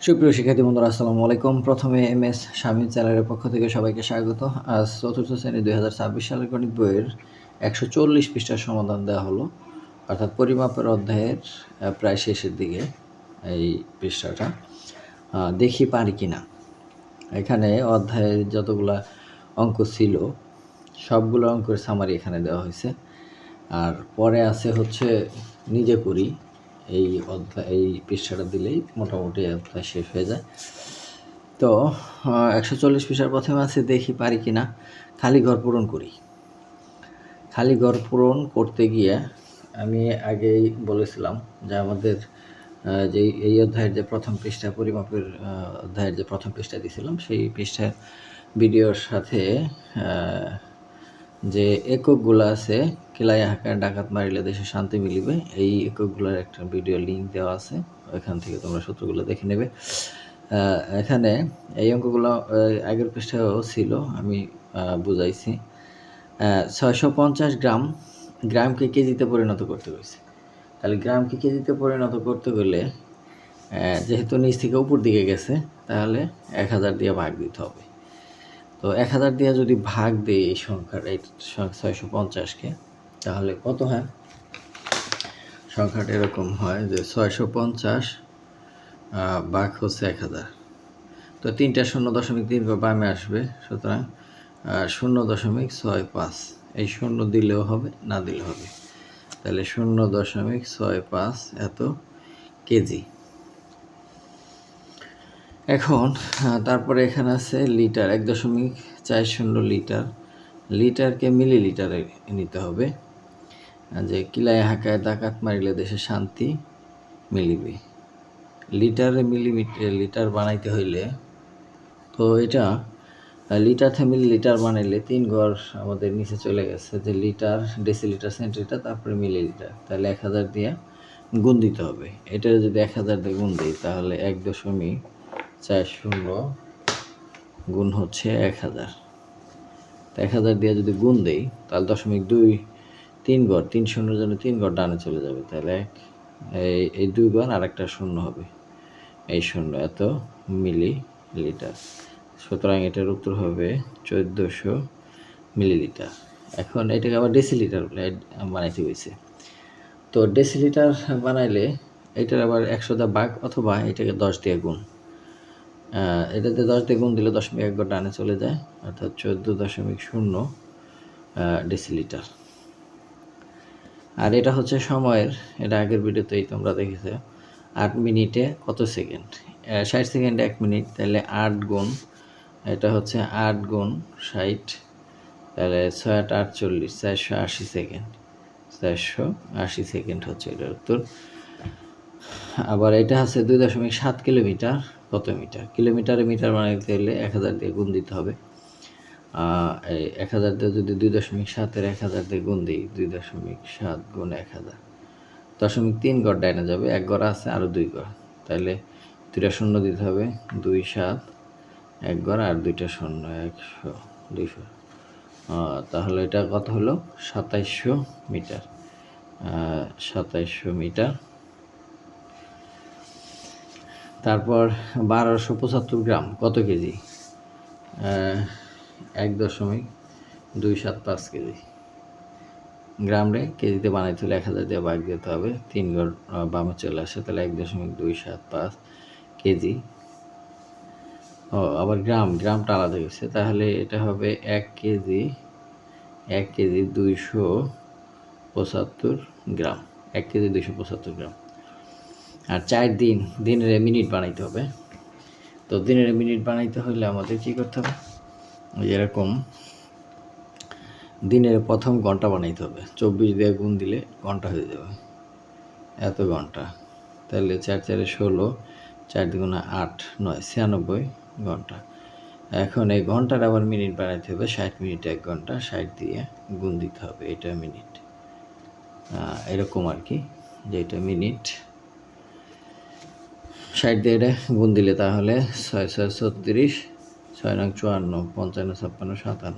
সুপ্রিয় শিক্ষার্থী বন্ধুরা, আসসালামু আলাইকুম। প্রথমে এমএস শামীম চ্যানেলের পক্ষ থেকে সবাইকে স্বাগত। আজ চতুর্থ শ্রেণী 2026 সালের গণিত বইয়ের 140 পৃষ্ঠার সমাধান দেওয়া হলো, অর্থাৎ পরিমাপের অধ্যায়ের প্রায় শেষের দিকে এই পৃষ্ঠাটা। দেখি পারি কিনা। এখানে অধ্যায়ের যতগুলা অঙ্ক ছিল সবগুলো অঙ্কের সামারি এখানে দেওয়া হয়েছে, আর পরে আছে হচ্ছে নিজে করি। এই পৃষ্ঠাটা দিলেই মোটামুটি অধ্যায় শেষ হয়ে যায়। তো 140 পৃষ্ঠার প্রথমে আছে দেখি পারি কিনা খালি ঘর পূরণ করি। খালি ঘর পূরণ করতে গিয়ে আমি আগেই বলেছিলাম যে আমাদের যে এই অধ্যায়ের যে প্রথম পৃষ্ঠা, পরিমাপের অধ্যায়ের যে প্রথম পৃষ্ঠা দিয়েছিলাম, সেই পৃষ্ঠার ভিডিওর সাথে যে এককগুলো আছে, কিলাইয়া হাঁকায় ডাকাত মারিলে দেশে শান্তি মিলিবে, এই এককগুলোর একটা ভিডিও লিঙ্ক দেওয়া আছে, ওইখান থেকে তোমরা সূত্রগুলো দেখে নেবে। এখানে এই অঙ্কগুলো আগের পৃষ্ঠায়ও ছিল, আমি বুঝাইছি। 650 গ্রামকে কেজিতে পরিণত করতে হয়েছে। তাহলে গ্রামকে কেজিতে পরিণত করতে গেলে যেহেতু নিচ থেকে উপর দিকে গেছে, তাহলে 1000 দিয়ে ভাগ দিতে হবে। তো 1000 দিয়ে যদি ভাগ দিই এই সংখ্যার, এই 650কে, তাহলে কত হয়? সংখ্যাটা এরকম হয় যে 650 ভাগ হচ্ছে 1000। তো 3টা 0.3 বামে আসবে, সুতরাং 0.65। এই 0 দিলেও হবে, না দিলেও হবে। তাহলে 0.65 এত কেজি। এখন তারপরে এখানে আছে লিটার, 1.40 লিটার। লিটারকে মিলিলিটারে নিতে হবে, যে কিলায় হাঁকায় ডাকাত মারিলে দেশে শান্তি মিলিবে। লিটারে লিটার বানাইতে হইলে, তো এটা লিটার থেকে মিলিলিটার বানাইলে 3 ঘর আমাদের নিচে চলে গেছে, যে লিটার, ডেসিলিটার, সেন্টিলিটার, তারপরে মিলিলিটার। তাহলে 1000 দিয়ে গুণ দিতে হবে। এটা যদি 1000 দিয়ে গুণ দিই, তাহলে 1.40 গুণ হচ্ছে 1000। তো 1000 দিয়ে যদি গুণ দেই, তাহলে 0.3 ঘর, 3 শূন্যের জন্য 3 ঘর ডানে চলে যাবে। তাহলে এই 2 ঘর আর একটা শূন্য হবে, এই 0 এত মিলিলিটার। সুতরাং এটার উত্তর হবে 1400 মিলিলিটার। এখন এটাকে আবার ডেসিলিটার বানাইতে হয়েছে। তো ডেসিলিটার বানাইলে এটার আবার 100 দিয়ে ভাগ, অথবা এটাকে 10 দিয়ে গুণ। এটাতে 10 দিয়ে গুণ দিলে 0.1 ঘর ডানে চলে যায়, অর্থাৎ 14.0 ডেসিলিটার। আর এটা হচ্ছে সময়ের, এটা আগের ভিডিওতেই তোমরা দেখেছো, 8 মিনিটে কত সেকেন্ড? 60 সেকেন্ডে 1 মিনিট, তাহলে 8 গুণ, এটা হচ্ছে 8 গুণ 60, তাহলে 6 8 48, 480 সেকেন্ড। 480 সেকেন্ড হচ্ছে এটার উত্তর। আবার এটা আছে 2.7 কিলোমিটার কত মিটার? কিলোমিটারে মিটার বানাইতে হলে 1000 দিয়ে গুণ দিতে হবে। এই 1000 দিয়ে যদি 2.7-এর 1000 দিয়ে গুণ দিই, 2.7 গুণ 1000, 0.3 ঘর ডাইনে যাবে, 1 ঘর আছে, আরও 2 ঘর, তাহলে 2টা শূন্য দিতে হবে, 2 7, 1 ঘর আর 2টা শূন্য, 100, 200। তাহলে এটা কত হলো? 2700 মিটার। 2700 মিটার। তারপর 1275 গ্রাম কত কেজি? 1.275 কেজি। গ্রামরে কেজিতে বানাইতে হলে 1000 দিয়ে ভাগ দিতে হবে, 3 ঘর বামে চলে আসে, তাহলে 1.275 কেজি। আবার গ্রামটা আলাদা গেছে, তাহলে এটা হবে 1 কেজি 275 গ্রাম। 1 কেজি 275 গ্রাম। আর 4 দিনের মিনিট বানাইতে হবে। তো দিনের মিনিট বানাইতে হলে আমাদের কী করতে হবে? এরকম দিনের প্রথম ঘন্টা বানাইতে হবে। 24 দিয়ে গুণ দিলে ঘন্টা হয়ে যাবে, এত ঘন্টা। তাহলে 4 4 16, 4 2 8 9 96 ঘন্টা। এখন এই ঘন্টার আবার মিনিট বানাইতে হবে, 60 মিনিটে 1 ঘন্টা, 60 দিয়ে গুণ দিতে হবে, এটা মিনিট। এরকম আর কি, যে এটা মিনিট। 60 দিয়ে এটা গুণ দিলে তাহলে 6 6 36, 6 9 54, 55 56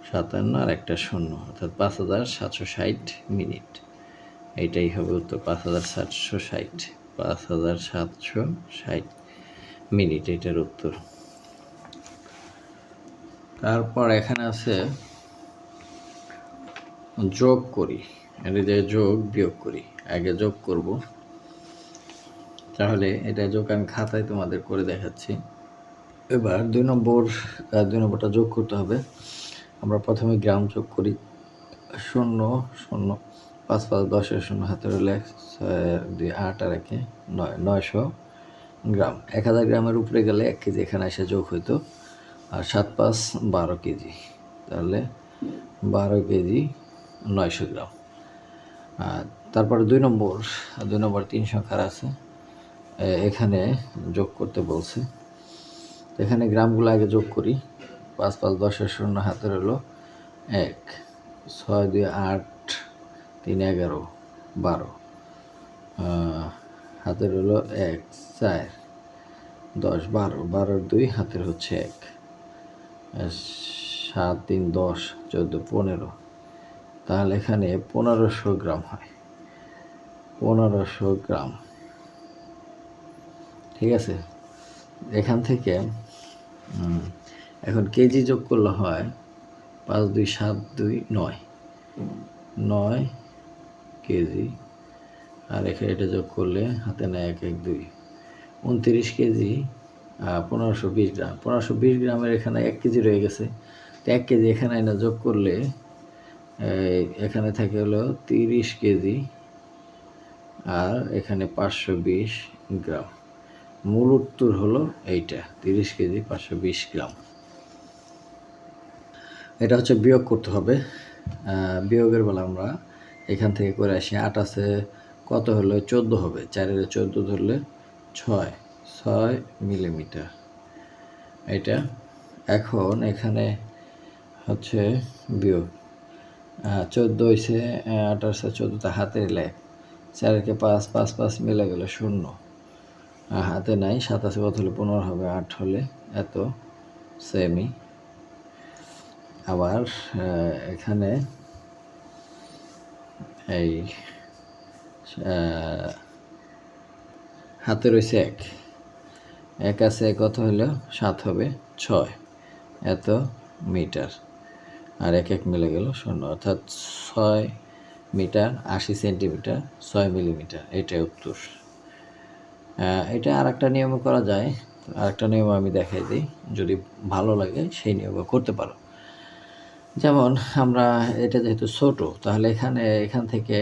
57 আর একটা শূন্য, অর্থাৎ 5760 মিনিট। এইটাই হবে উত্তর, 5760। 5760 মিনিট, এটার উত্তর। তারপর এখানে আছে যোগ করি, এটা যে যোগ বিয়োগ করি, আগে যোগ করব, তাহলে এটা যোগ আমি খাতায় তোমাদের করে দেখাচ্ছি। এবার 2 নম্বরটা যোগ করতে হবে। আমরা প্রথমে গ্রাম যোগ করি, 0 0 5 5 10 শূন্য হাতে রইলে 1 6 2 8 আর 1 9 900 গ্রাম। 1000 গ্রামের উপরে গেলে 1 কেজি এখানে এসে যোগ হইতো, আর 7 5 12 কেজি, তাহলে 12 কেজি 900 গ্রাম। তারপরে 2 নম্বর 3 সংখ্যার আছে, এখানে যোগ করতে বলছে। এখানে গ্রামগুলো আগে যোগ করি, 5 5 10 শূন্য হাতে রইল 1 6 2 8 3 11 12, হাতে রইল 1 4 10 12 12 2 হাতের হচ্ছে 1, 7 3 10 14 15, তাহলে এখানে 1500 গ্রাম হয়, 1500 গ্রাম। ঠিক আছে, এখান থেকে এখন কেজি যোগ করলে হয় 5 2 7 2 9 9 কেজি, আর এখানে এটা যোগ করলে হাতে নেয় 1 1 2 29 কেজি 1520 গ্রাম। 1520 গ্রামের এখানে 1 কেজি রয়ে গেছে, তো 1 কেজি এখানে না যোগ করলে এখানে থাকে হলো 30 কেজি, আর এখানে 520 গ্রাম। মূল উত্তর হলো এইটা, 30 কেজি 520 গ্রাম। এটা হচ্ছে বিয়োগ করতে হবে। বিয়োগের বেলা আমরা এখান থেকে করে আসি, 8 আছে কত হলো 14 হবে, 4 14 ধরলে 6 মিলিমিটার এটা। এখন এখানে হচ্ছে বিয়োগ, 14 হয়েছে 8 আছে 14, হাতে লেখ 4 5 5 5 মিলে গেল 0, হাতে নাই 7 আছে কত হলে 15 হবে, 8 হলে এত, সেমি। আবার এখানে এই হাতে রয়েছে 1 আছে কত হলো 7 হবে 6, এত মিটার, আর 1 1 মিলে গেল 0, অর্থাৎ 6 মিটার 80 সেন্টিমিটার 6 মিলিমিটার, এটাই উত্তর। এটা আর একটা নিয়মও করা যায়, আরেকটা নিয়ম আমি দেখাই দিই, যদি ভালো লাগে সেই নিয়মও করতে পারো। যেমন আমরা এটা যেহেতু ছোট, তাহলে এখান থেকে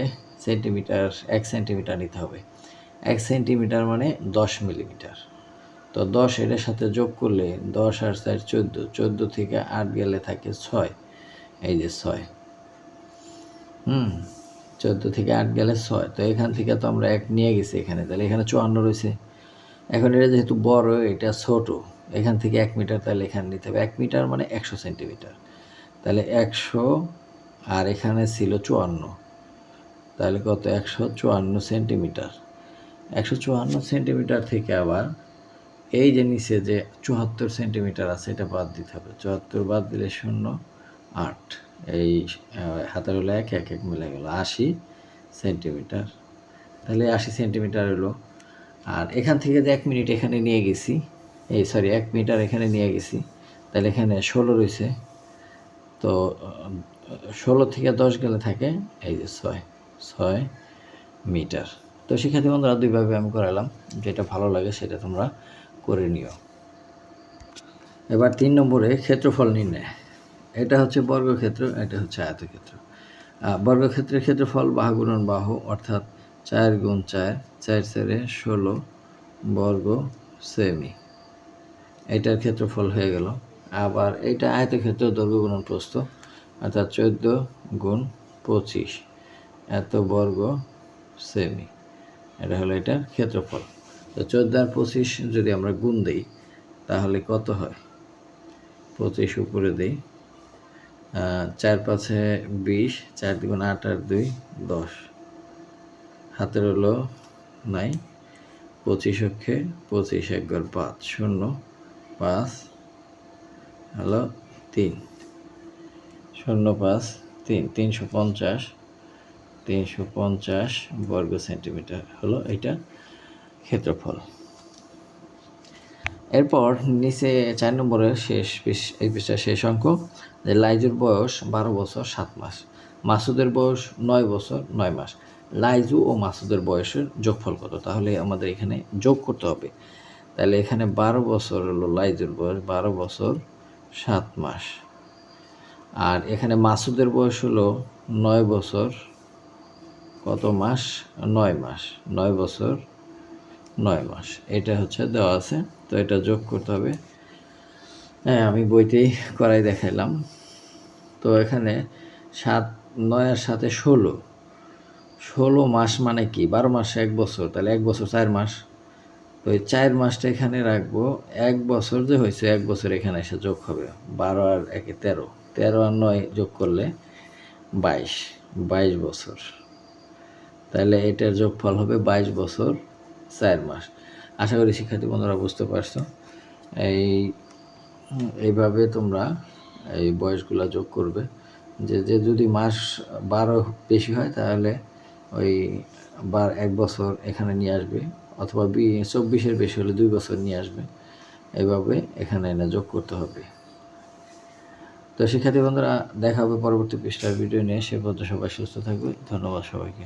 সেন্টিমিটার 1 সেন্টিমিটার নিতে হবে, 1 সেন্টিমিটার মানে 10 মিলিমিটার। তো 10 এটার সাথে যোগ করলে 10 আর 4 14, 14 থেকে 8 গেলে থাকে 6, এই যে 6, 14 থেকে 8 গেলে 6, তো এখান থেকে তো আমরা 1 নিয়ে গেছি এখানে, তাহলে এখানে 54 রয়েছে। এখন এটা যেহেতু বড়, এটা ছোট, এখান থেকে 1 মিটার, তাহলে এখানে নিতে হবে 1 মিটার মানে 100 সেন্টিমিটার, তাহলে 100, আর এখানে ছিল 54, তাহলে কত 154 সেন্টিমিটার। 154 সেন্টিমিটার থেকে আবার এই যে নিচে যে 74 সেন্টিমিটার আছে এটা বাদ দিতে হবে, 74 বাদ দিলে 0 8, এই হাতের হলো 1 1 1 মিলে গেল 80 সেন্টিমিটার, তাহলে 80 সেন্টিমিটার হলো। আর এখান থেকে যে 1 মিনিট এখানে নিয়ে গেছি, 1 মিটার এখানে নিয়ে গেছি, তাহলে এখানে 16 রয়েছে, তো 16 থেকে 10 গেলে থাকে এই যে 6 মিটার। তো শিক্ষার্থী বন্ধুরা, দুইভাবে আমি করালাম, যেটা ভালো লাগে সেটা তোমরা করে নিও। এবার 3 নম্বরে ক্ষেত্রফল নির্ণয়। এটা হচ্ছে বর্গক্ষেত্র, এটা হচ্ছে আয়তক্ষেত্র। বর্গক্ষেত্রের ক্ষেত্রফল বাহু গুণন বাহু, অর্থাৎ 4 গুণ 4, 4 4 16 বর্গ সেমি, এটার ক্ষেত্রফল হয়ে গেল। আবার এটা আয়তক্ষেত্র, দৈর্ঘ্য গুণন প্রস্থ, অর্থাৎ 14 গুণ 25 এত বর্গ সেমি, এটা হলো এটার ক্ষেত্রফল। তো 14 আর 25 যদি আমরা গুণ দিই তাহলে কত হয়, 25 উপরে দিই, 4 5 20, 4 2 8 আর 2 10, হাতের হলো নাই 25 অক্ষে 25 1 ঘর 5 0 5 হলো 3 0 5 3 350 বর্গ সেন্টিমিটার হলো এটা ক্ষেত্রফল। এরপর নিচে 4 নম্বরের এই পৃষ্ঠার শেষ অঙ্ক যে লাইজুর বয়স 12 বছর 7 মাস, মাসুদের বয়স 9 বছর 9 মাস। লাইজু ও মাসুদের বয়সের যোগফল কত? তাহলে আমাদের এখানে যোগ করতে হবে। তাহলে এখানে 12 বছর হলো লাইজুর বয়স, 12 বছর 7 মাস। আর এখানে মাসুদের বয়স হলো 9 বছর কত মাস? 9 মাস, 9 বছর 9 মাস। এটা হচ্ছে দেওয়া আছে, তো এটা যোগ করতে হবে। হ্যাঁ, আমি বইতেই করাই দেখাইলাম। তো এখানে 7, 9 আর 7 16, 16 মাস মানে কি? 12 মাস 1 বছর, তাহলে 1 বছর 4 মাস। তো এই 4 মাসটা এখানে রাখবো। 1 বছর যে হয়েছে 1 বছর এখানে এসে যোগ হবে। 12 আর 1 13, 13 আর 9 যোগ করলে 22, 22 বছর। তাহলে এটার যোগফল হবে 22 বছর 4 মাস। আশা করি শিক্ষার্থী বন্ধুরা বুঝতে পারছো। এইভাবে তোমরা এই বয়সগুলো যোগ করবে। যে যদি মাস 12 বেশি হয় তাহলে ওই 1 বছর এখানে নিয়ে আসবে, অথবা 24-এর বেশি হলে 2 বছর নিয়ে আসবে। এইভাবে এখানে এনে যোগ করতে হবে। তো শিক্ষার্থী বন্ধুরা, দেখা হবে পরবর্তী পৃষ্ঠার ভিডিও নিয়ে। সে পর্যন্ত সবাই সুস্থ থাকবে। ধন্যবাদ সবাইকে।